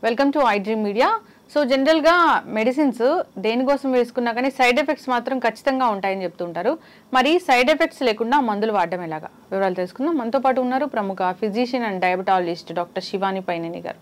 Welcome to I dream media. So జనరల్గా medicines దేనికోసం వేసుకున్నా కానీ సైడ్ ఎఫెక్ట్స్ మాత్రం ఖచ్చితంగా ఉంటాయని చెప్తుంటారు. మరి సైడ్ ఎఫెక్ట్స్ లేకుండా మందులు వాడడం ఎలాగా వివరాలు తెలుసుకుందాం. మనతో పాటు ఉన్నారు ప్రముఖ physician and diabetologist doctor Shivani Paineni garu.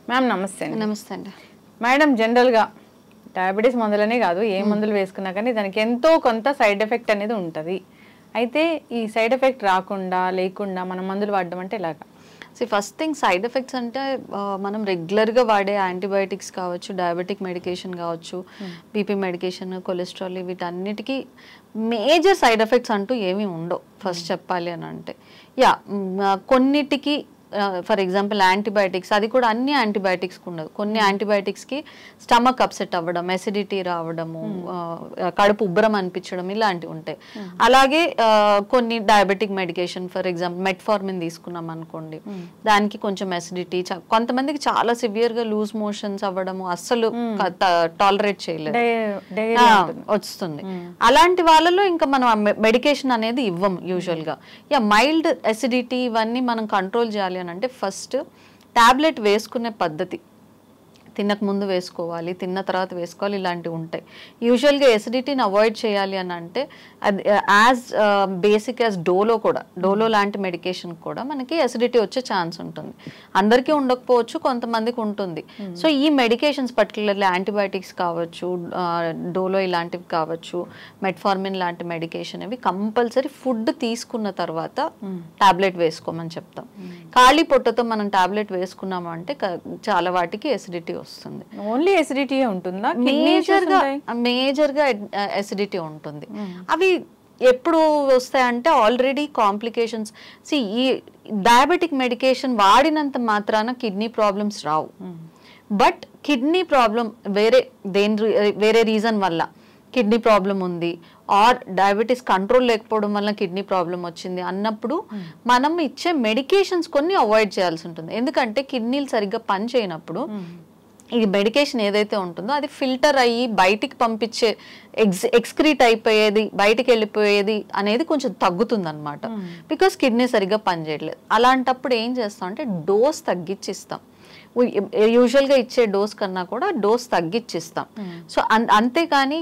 Ma'am నమస్తే. నమస్తే అండి. మేడం, జనరల్గా డయాబెటీస్ మందులనే కాదు, ఏ మందులు వేసుకున్నా కానీ దానికి ఎంతో కొంత సైడ్ ఎఫెక్ట్ అనేది ఉంటుంది. అయితే ఈ సైడ్ ఎఫెక్ట్ రాకుండా లేకుండా మనం మందులు వాడడం అంటే ఎలాగా? ఫస్ట్ థింగ్, సైడ్ ఎఫెక్ట్స్ అంటే మనం రెగ్యులర్గా వాడే యాంటీబయాటిక్స్ కావచ్చు, డయాబెటిక్ మెడికేషన్ కావచ్చు, బీపీ మెడికేషన్, కొలెస్ట్రాల్, వీటన్నిటికీ మేజర్ సైడ్ ఎఫెక్ట్స్ అంటూ ఏమీ ఉండవు. ఫస్ట్ చెప్పాలి అని అంటే కొన్నిటికి ఫర్ ఎగ్జాంపుల్ యాంటీబయాటిక్స్, అది కూడా అన్ని యాంటీబయాటిక్స్కి ఉండదు. కొన్ని యాంటీబయాటిక్స్కి స్టమక్ అప్సెట్ అవ్వడం, ఎసిడిటీ రావడము, కడుపు ఉబ్బరం అనిపించడం ఇలాంటివి ఉంటాయి. అలాగే కొన్ని diabetic medication, for example metformin తీసుకున్నాం అనుకోండి, దానికి కొంచెం ఎసిడిటీ, కొంతమందికి చాలా సివియర్గా లూజ్ మోషన్స్ అవ్వడము, అస్సలు టాలరేట్ చేయలేదు వస్తుంది. అలాంటి వాళ్ళలో ఇంకా మనం మెడికేషన్ అనేది ఇవ్వం యూజువల్గా. మైల్డ్ ఎసిడిటీ ఇవన్నీ మనం కంట్రోల్ చేయాలి అంటే ఫస్ట్ టాబ్లెట్ వేసుకునే పద్ధతి, తినక ముందు వేసుకోవాలి, తిన్న తర్వాత వేసుకోవాలి, ఇలాంటివి ఉంటాయి. యూజువల్గా ఎసిడిటీని అవాయిడ్ చేయాలి అని అంటే అది యాజ్ బేసిక్ యాజ్ డోలో లాంటి మెడికేషన్ కూడా మనకి ఎసిడిటీ వచ్చే ఛాన్స్ ఉంటుంది. అందరికీ ఉండకపోవచ్చు, కొంతమందికి ఉంటుంది. సో ఈ మెడికేషన్స్ పర్టికులర్లీ యాంటీబయాటిక్స్ కావచ్చు, డోలో ఇలాంటివి కావచ్చు, మెట్ఫార్మిన్ లాంటి మెడికేషన్ ఇవి కంపల్సరీ ఫుడ్ తీసుకున్న తర్వాత టాబ్లెట్ వేసుకోమని చెప్తాం. ఖాళీ పొట్టతో మనం టాబ్లెట్ వేసుకున్నాము అంటే చాలా వాటికి ఎసిడిటీ వస్తుంది. ఓన్లీ ఎసిడిటీ ఉంటుందా? మేజర్గా ఎసిడిటీ ఉంటుంది. అవి ఎప్పుడు వస్తాయంటే ఆల్రెడీ కాంప్లికేషన్స్. ఈ డయాబెటిక్ మెడికేషన్ వాడినంత మాత్రాన kidney problems Rao. But kidney problem వేరే రీజన్ వల్ల కిడ్నీ ప్రాబ్లం ఉంది, ఆర్ డయాబెటీస్ కంట్రోల్ లేకపోవడం వల్ల కిడ్నీ ప్రాబ్లం వచ్చింది అన్నప్పుడు మనం ఇచ్చే మెడికేషన్స్ కొన్ని అవాయిడ్ చేయాల్సి ఉంటుంది. ఎందుకంటే కిడ్నీలు సరిగ్గా పని చేయనప్పుడు ఈ మెడికేషన్ ఏదైతే ఉంటుందో అది ఫిల్టర్ అయ్యి బయటికి పంపించే ఎక్స్క్రీట్ అయిపోయేది, బయటికి వెళ్ళిపోయేది అనేది కొంచెం తగ్గుతుంది అనమాట. బికాస్ కిడ్నీ సరిగ్గా పనిచేయట్లేదు. అలాంటప్పుడు ఏం చేస్తాం అంటే డోస్ తగ్గించిస్తాం. యూజువల్గా ఇచ్చే డోస్ కన్నా కూడా డోస్ తగ్గించిస్తాం. సో అంతేకాని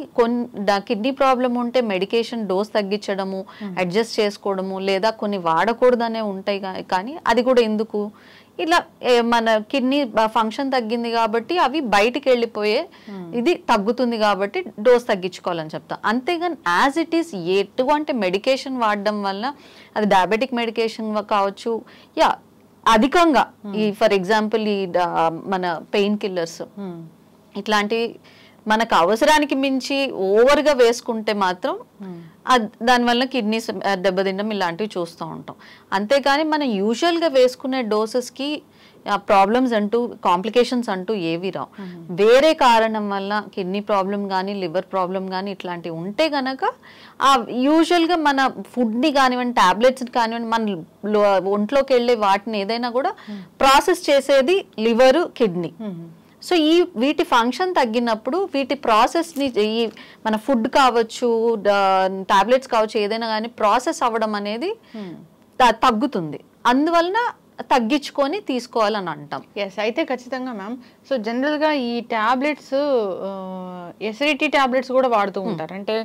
కిడ్నీ ప్రాబ్లం ఉంటే మెడికేషన్ డోస్ తగ్గించడము, అడ్జస్ట్ చేసుకోవడము, లేదా కొన్ని వాడకూడదనే ఉంటాయి. కానీ అది కూడా ఎందుకు, ఇలా మన కిడ్నీ ఫంక్షన్ తగ్గింది కాబట్టి అవి బయటికి వెళ్ళిపోయే ఇది తగ్గుతుంది కాబట్టి డోస్ తగ్గించుకోవాలని చెప్తాం. అంతేగాని యాజ్ ఇట్ ఈస్ ఎటువంటి మెడికేషన్ వాడడం వల్ల, అది డయాబెటిక్ మెడికేషన్ కావచ్చు, అధికంగా ఈ ఫర్ ఎగ్జాంపుల్ ఈ మన పెయిన్ కిల్లర్స్ ఇట్లాంటివి మనకు అవసరానికి మించి ఓవర్గా వేసుకుంటే మాత్రం దానివల్ల కిడ్నీస్ దెబ్బతినడం ఇలాంటివి చూస్తూ ఉంటాం. అంతేకాని మనం యూజువల్గా వేసుకునే డోసెస్కి ప్రాబ్లమ్స్ అంటూ, కాంప్లికేషన్స్ అంటూ ఏవి రావు. వేరే కారణం వల్ల కిడ్నీ ప్రాబ్లం కానీ, లివర్ ప్రాబ్లం కానీ ఇట్లాంటివి ఉంటే గనక యూజువల్గా మన ఫుడ్ని కానివ్వండి, టాబ్లెట్స్ కానివ్వండి, మన ఒంట్లోకి వెళ్ళే వాటిని ఏదైనా కూడా ప్రాసెస్ చేసేది లివరు, కిడ్నీ. సో వీటి ఫంక్షన్ తగ్గినప్పుడు వీటి ప్రాసెస్ని, ఈ మన ఫుడ్ కావచ్చు, టాబ్లెట్స్ కావచ్చు, ఏదైనా కానీ ప్రాసెస్ అవ్వడం అనేది తగ్గుతుంది. అందువలన తగ్గించుకొని తీసుకోవాలని అంటాం. ఎస్, అయితే ఖచ్చితంగా మ్యామ్. సో జనరల్గా ఈ టాబ్లెట్స్, ఎసిడిటీ టాబ్లెట్స్ కూడా వాడుతూ ఉంటారు. అంటే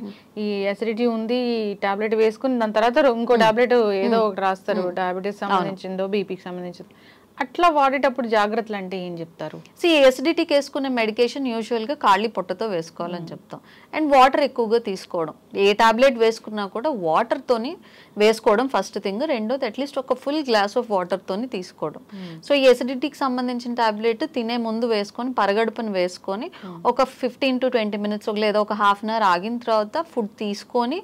ఈ ఎసిడిటీ ఉంది, ఈ టాబ్లెట్ వేసుకుని దాని తర్వాత ఇంకో టాబ్లెట్ ఏదో ఒకటి రాస్తారు, డయాబెటీస్ సంబంధించిందో బీపీకి సంబంధించిందో. అట్లా వాడేటప్పుడు జాగ్రత్తలు అంటే ఏం చెప్తారు? ఎసిడిటీకి వేసుకునే మెడికేషన్ యూజువల్గా ఖాళీ పొట్టతో వేసుకోవాలని చెప్తాం. అండ్ వాటర్ ఎక్కువగా తీసుకోవడం. ఏ టాబ్లెట్ వేసుకున్నా కూడా వాటర్తోని వేసుకోవడం ఫస్ట్ థింగ్. రెండోది అట్లీస్ట్ ఒక ఫుల్ గ్లాస్ ఆఫ్ వాటర్తోని తీసుకోవడం. సో ఈ ఎసిడిటీకి సంబంధించిన టాబ్లెట్ తినే ముందు వేసుకొని, పరగడుపుని వేసుకొని ఒక 15 to 20 minutes లేదా ఒక హాఫ్ అన్ అవర్ ఆగిన తర్వాత ఫుడ్ తీసుకొని,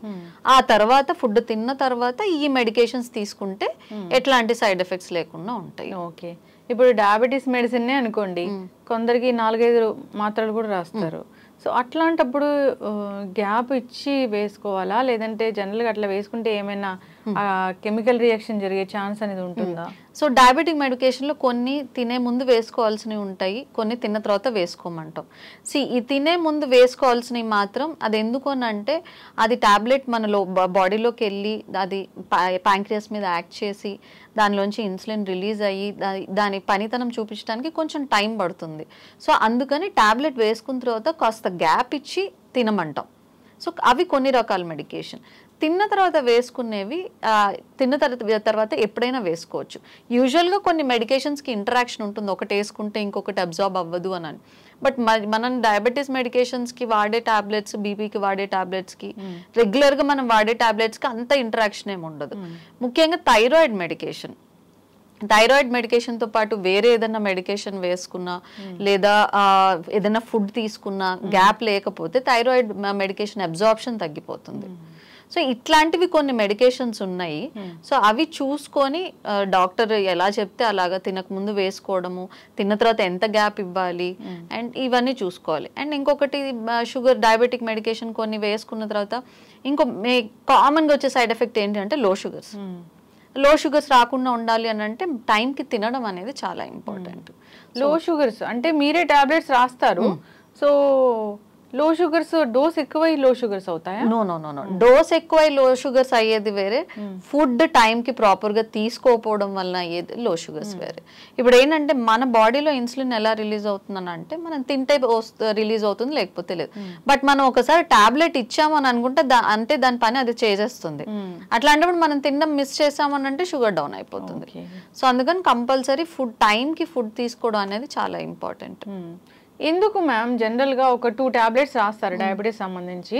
ఆ తర్వాత ఫుడ్ తిన్న తర్వాత ఈ మెడికేషన్స్ తీసుకుంటే ఎట్లాంటి సైడ్ ఎఫెక్ట్స్ లేకుండా ఉంటాయి. ఓకే, ఇప్పుడు డయాబెటీస్ మెడిసిన్ అనుకోండి, కొందరికి 4-5 మాత్రలు కూడా రాస్తారు. సో అట్లాంటప్పుడు గ్యాప్ ఇచ్చి వేసుకోవాలా, లేదంటే జనరల్గా అట్లా వేసుకుంటే ఏమైనా కెమికల్ రియాక్షన్ జరిగే ఛాన్స్ అనేది ఉంటుందా? సో డయాబెటిక్ మెడికేషన్లో కొన్ని తినే ముందు వేసుకోవాల్సినవి ఉంటాయి, కొన్ని తిన్న తర్వాత వేసుకోమంటాం. ఈ తినే ముందు వేసుకోవాల్సినవి మాత్రం అది ఎందుకు అని అంటే అది టాబ్లెట్ మనలో బాడీలోకి వెళ్ళి అది ప్యాంక్రియాస్ మీద యాక్ట్ చేసి దానిలోంచి ఇన్సులిన్ రిలీజ్ అయ్యి దాని పనితనం చూపించడానికి కొంచెం టైం పడుతుంది. సో అందుకని టాబ్లెట్ వేసుకున్న తర్వాత కాస్త గ్యాప్ ఇచ్చి తినమంటాం. సో అవి కొన్ని రకాల మెడికేషన్. తిన్న తర్వాత వేసుకునేవి తిన్న తర్వాత ఎప్పుడైనా వేసుకోవచ్చు. యూజువల్గా కొన్ని మెడికేషన్స్కి ఇంటరాక్షన్ ఉంటుంది, ఒకటి వేసుకుంటే ఇంకొకటి అబ్జార్బ్ అవ్వదు అని. బట్ మనం డయాబెటీస్ మెడికేషన్స్కి వాడే టాబ్లెట్స్, బీపీకి వాడే టాబ్లెట్స్కి, రెగ్యులర్గా మనం వాడే టాబ్లెట్స్కి అంత ఇంటరాక్షన్ ఏమి ఉండదు. ముఖ్యంగా థైరాయిడ్ మెడికేషన్తో పాటు వేరే ఏదైనా మెడికేషన్ వేసుకున్నా లేదా ఏదైనా ఫుడ్ తీసుకున్నా గ్యాప్ లేకపోతే థైరాయిడ్ మెడికేషన్ అబ్జార్ప్షన్ తగ్గిపోతుంది. సో ఇట్లాంటివి కొన్ని మెడికేషన్స్ ఉన్నాయి. సో అవి చూసుకొని డాక్టర్ ఎలా చెప్తే అలాగా తినకముందు వేసుకోవడము, తిన్న తర్వాత ఎంత గ్యాప్ ఇవ్వాలి అండ్ ఇవన్నీ చూసుకోవాలి. అండ్ ఇంకొకటి షుగర్ డయాబెటిక్ మెడికేషన్ కొన్ని వేసుకున్న తర్వాత కామన్గా వచ్చే సైడ్ ఎఫెక్ట్ ఏంటంటే లో షుగర్స్ రాకుండా ఉండాలి అని అంటే టైంకి తినడం అనేది చాలా ఇంపార్టెంట్. లో షుగర్స్ అంటే మీరే టాబ్లెట్స్ రాస్తారు, సో లో షుగర్స్ డోస్ ఎక్కువై లో షుగర్స్ అవుతాయా? నో, డోస్ ఎక్కువై లో షుగర్స్ అయ్యేది వేరే, ఫుడ్ టైంకి ప్రాపర్గా తీసుకోకపోవడం వల్ల అయ్యేది లో షుగర్స్ వేరే. ఇప్పుడు ఏంటంటే మన బాడీలో ఇన్సులిన్ ఎలా రిలీజ్ అవుతుందని అంటే మనం తింటే రిలీజ్ అవుతుంది, లేకపోతే లేదు. బట్ మనం ఒకసారి టాబ్లెట్ ఇచ్చాము అని అనుకుంటే అంటే దాని పని అది చేసేస్తుంది. అట్లాంటప్పుడు మనం తినడం మిస్ చేసామని అంటే షుగర్ డౌన్ అయిపోతుంది. సో అందుకని కంపల్సరీ టైంకి ఫుడ్ తీసుకోవడం అనేది చాలా ఇంపార్టెంట్. ఎందుకు మ్యామ్ జనరల్గా ఒక 2 టాబ్లెట్స్ రాస్తారు డయాబెటీస్ సంబంధించి,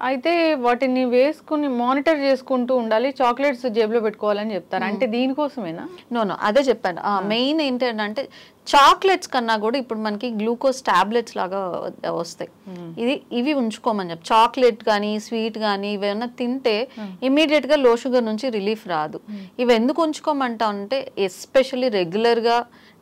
అయితే వాటిని వేసుకుని మానిటర్ చేసుకుంటూ ఉండాలి, చాక్లెట్స్ జేబులో పెట్టుకోవాలని చెప్తారు, అంటే దీనికోసమేనా? నో, అదే చెప్పాను. మెయిన్ ఏంటంటే చాక్లెట్స్ కన్నా కూడా ఇప్పుడు మనకి గ్లూకోజ్ టాబ్లెట్స్ లాగా వస్తాయి, ఇవి ఉంచుకోమని చెప్పి. చాక్లెట్ కానీ స్వీట్ కానీ ఇవేమన్నా తింటే ఇమీడియట్ గా లో షుగర్ నుంచి రిలీఫ్ రాదు. ఇవి ఎందుకు ఉంచుకోమంటా అంటే ఎస్పెషల్లీ రెగ్యులర్ గా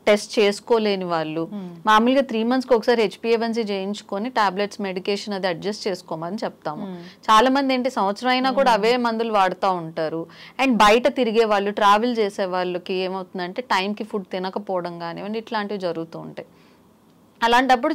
టెస్ట్ చేసుకోలేని వాళ్ళు మామూలుగా 3 monthsకి ఒకసారి HbA1c చేయించుకొని టాబ్లెట్స్ మెడికేషన్ అది అడ్జస్ట్ చేసుకోమని చెప్తాము. చాలా మంది ఏంటి సంవత్సరం అయినా కూడా అవే మందులు వాడుతూ ఉంటారు. అండ్ బయట తిరిగే వాళ్ళు, ట్రావెల్ చేసే వాళ్ళకి ఏమవుతుందంటే టైంకి ఫుడ్ తినకపోవడం కానివ్వండి ఇట్లాంటివి జరుగుతూ ఉంటాయి. అలాంటప్పుడు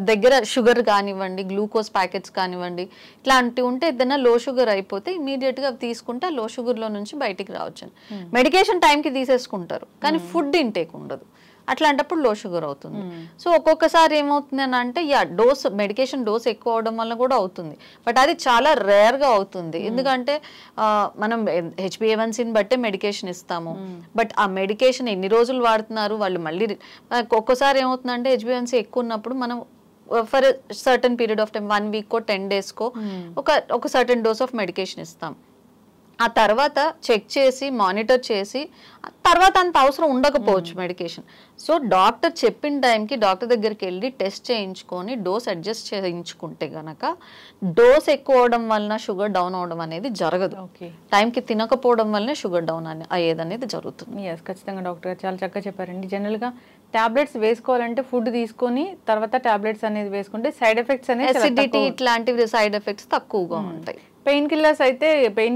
దగ్గర షుగర్ కానివ్వండి, గ్లూకోజ్ ప్యాకెట్స్ కానివ్వండి ఇట్లాంటివి ఉంటే ఏదైనా లో షుగర్ అయిపోతే ఇమీడియట్గా తీసుకుంటే లో షుగర్లో నుంచి బయటికి రావచ్చు. మెడికేషన్ టైంకి తీసేసుకుంటారు కానీ ఫుడ్ ఇంటేక్ ఉండదు, అట్లాంటప్పుడు లో షుగర్ అవుతుంది. సో ఒక్కొక్కసారి ఏమవుతుంది అని అంటే మెడికేషన్ డోస్ ఎక్కువ అవడం వల్ల కూడా అవుతుంది, బట్ అది చాలా రేర్గా అవుతుంది. ఎందుకంటే మనం HbA1cని బట్టే మెడికేషన్ ఇస్తాము, బట్ ఆ మెడికేషన్ ఎన్ని రోజులు వాడుతున్నారు వాళ్ళు మళ్ళీ ఒక్కోసారి ఏమవుతుందంటే HbA1c ఎక్కువ ఉన్నప్పుడు మనం for certain period of time 1 week 10 days ఒక సర్టన్ డోస్ ఆఫ్ మెడికేషన్ ఇస్తాం. ఆ తర్వాత చెక్ చేసి మానిటర్ చేసి తర్వాత అంత అవసరం ఉండకపోవచ్చు మెడికేషన్. సో డాక్టర్ చెప్పిన టైంకి డాక్టర్ దగ్గరికి వెళ్ళి టెస్ట్ చేయించుకొని డోస్ అడ్జస్ట్ చేయించుకుంటే గనక డోస్ ఎక్కువ అవడం వలన షుగర్ డౌన్ అవడం అనేది జరగదు. టైంకి తినకపోవడం వల్లనే షుగర్ డౌన్ అయ్యేది అనేది జరుగుతుంది. ఖచ్చితంగా డాక్టర్ గారు చాలా చక్కగా చెప్పారండి. జనరల్గా టాబ్లెట్స్ వేసుకోవాలంటే ఫుడ్ తీసుకొని తర్వాత టాబ్లెట్స్ అనేది వేసుకుంటే సైడ్ ఎఫెక్ట్స్ అనేది అసిడిటీ ఇట్లాంటివి సైడ్ ఎఫెక్ట్స్ తక్కువగా ఉంటాయి. పెయిన్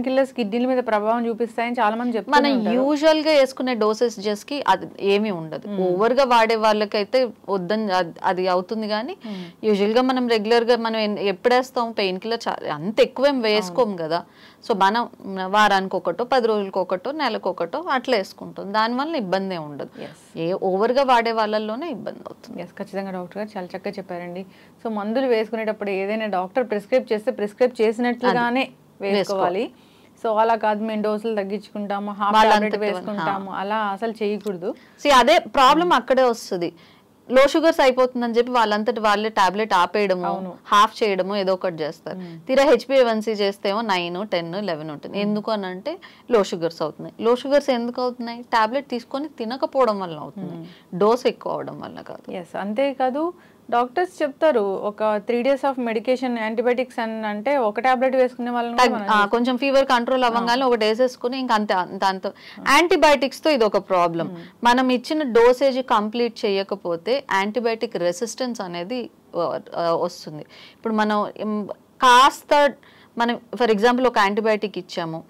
కిల్లర్స్ కిడ్నీల మీద ప్రభావం చూపిస్తాయని చాలా మంది చెప్తారు. మనం యూజువల్ గా వేసుకునే డోసెస్ కి అది ఏమీ ఉండదు. ఓవర్ గా వాడే వాళ్ళకైతే వద్దని అది అవుతుంది, కానీ యూజువల్ గా మనం రెగ్యులర్ గా మనం ఎప్పుడేస్తాం పెయిన్ కిల్లర్ అంత ఎక్కువేం వేసుకోము కదా. సో మనం వారానికి ఒకటో 10 రోజులకు ఒకటో నెలకు ఒకటో అట్లా వేసుకుంటాం, దానివల్ల ఇబ్బంది ఉండదు. ఓవర్ గా వాడే వాళ్ళలోనే ఇబ్బంది అవుతుంది. ఖచ్చితంగా డాక్టర్ గారు చాలా చక్కగా చెప్పారండి. సో మందులు వేసుకునేటప్పుడు ఏదైనా డాక్టర్ ప్రిస్క్రైబ్ చేస్తే ప్రిస్క్రైబ్ చేసినట్లుగానే వేసుకోవాలి. సో అలా కాదు మేము డోసులు తగ్గించుకుంటాము, హాఫ్ టాబ్లెట్ వేసుకుంటాము, అలా అసలు చేయకూడదు. అదే ప్రాబ్లం అక్కడే వస్తుంది. లో షుగర్స్ అయిపోతుందని చెప్పి వాళ్ళంతటి వాళ్ళే టాబ్లెట్ ఆపేయడము, హాఫ్ చేయడము ఏదో ఒకటి చేస్తారు. తీరా HbA1c చేస్తేమో 9, 10, 11 ఉంటుంది. ఎందుకు అని అంటే లో షుగర్స్ అవుతున్నాయి. లో షుగర్స్ ఎందుకు అవుతున్నాయి? టాబ్లెట్ తీసుకొని తినకపోవడం వల్ల అవుతుంది, డోస్ ఎక్కువ అవడం వల్ల కాదు. అంతేకాదు డాక్టర్స్ చెప్తారు ఒక 3 days ఆఫ్ మెడికేషన్ యాంటీబయాటిక్స్ అని అంటే ఒక టాబ్లెట్ వేసుకునే వాళ్ళని కొంచెం ఫీవర్ కంట్రోల్ అవ్వగానే ఒకటి వేసేసుకుని ఇంకా అంతే. దాంతో యాంటీబయాటిక్స్ తో ఇది ఒక ప్రాబ్లం. మనం ఇచ్చిన డోసేజ్ కంప్లీట్ చేయకపోతే యాంటీబయాటిక్ రెసిస్టెన్స్ అనేది వస్తుంది. ఇప్పుడు మనం కాస్త మనం ఫర్ ఎగ్జాంపుల్ ఒక యాంటీబయాటిక్ ఇచ్చాము,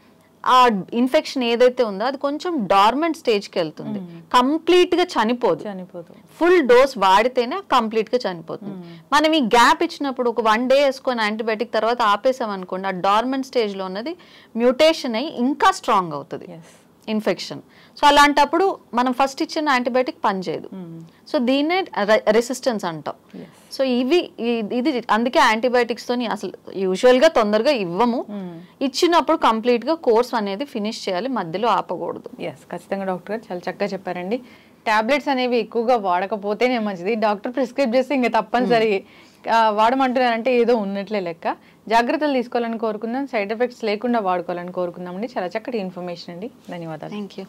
ఆ ఇన్ఫెక్షన్ ఏదైతే ఉందో అది కొంచెం డార్మెంట్ స్టేజ్కి వెళ్తుంది, కంప్లీట్ గా చనిపోదు. ఫుల్ డోస్ వాడితేనే కంప్లీట్ గా చనిపోతుంది. మనం ఈ గ్యాప్ ఇచ్చినప్పుడు ఒక 1 day వేసుకొని యాంటీబయాటిక్ తర్వాత ఆపేసాం అనుకోండి, ఆ డార్మెంట్ స్టేజ్ లో ఉన్నది మ్యూటేషన్ అయ్యి ఇంకా స్ట్రాంగ్ అవుతుంది ఇన్ఫెక్షన్. సో అలాంటప్పుడు మనం ఫస్ట్ ఇచ్చిన యాంటీబయాటిక్ పనిచేయదు. సో దీన్నే రెసిస్టెన్స్ అంటాం. సో ఇది అందుకే యాంటీబయాటిక్స్ తోని అసలు యూజువల్ గా తొందరగా ఇవ్వము. ఇచ్చినప్పుడు కంప్లీట్ గా కోర్స్ అనేది ఫినిష్ చేయాలి, మధ్యలో ఆపకూడదు. ఖచ్చితంగా డాక్టర్ గారు చాలా చక్కగా చెప్పారండి. టాబ్లెట్స్ అనేవి ఎక్కువగా వాడకపోతేనే మంచిది. డాక్టర్ ప్రిస్క్రైబ్ చేస్తే ఇంకా తప్పనిసరి వాడమంటున్నారంటే ఏదో ఉన్నట్లే లెక్క. జాగ్రత్తలు తీసుకోవాలని కోరుకుందాం, సైడ్ ఎఫెక్ట్స్ లేకుండా వాడుకోవాలని కోరుకుందామండి. చాలా చక్కటి ఇన్ఫర్మేషన్ అండి, ధన్యవాదాలు. Thank you.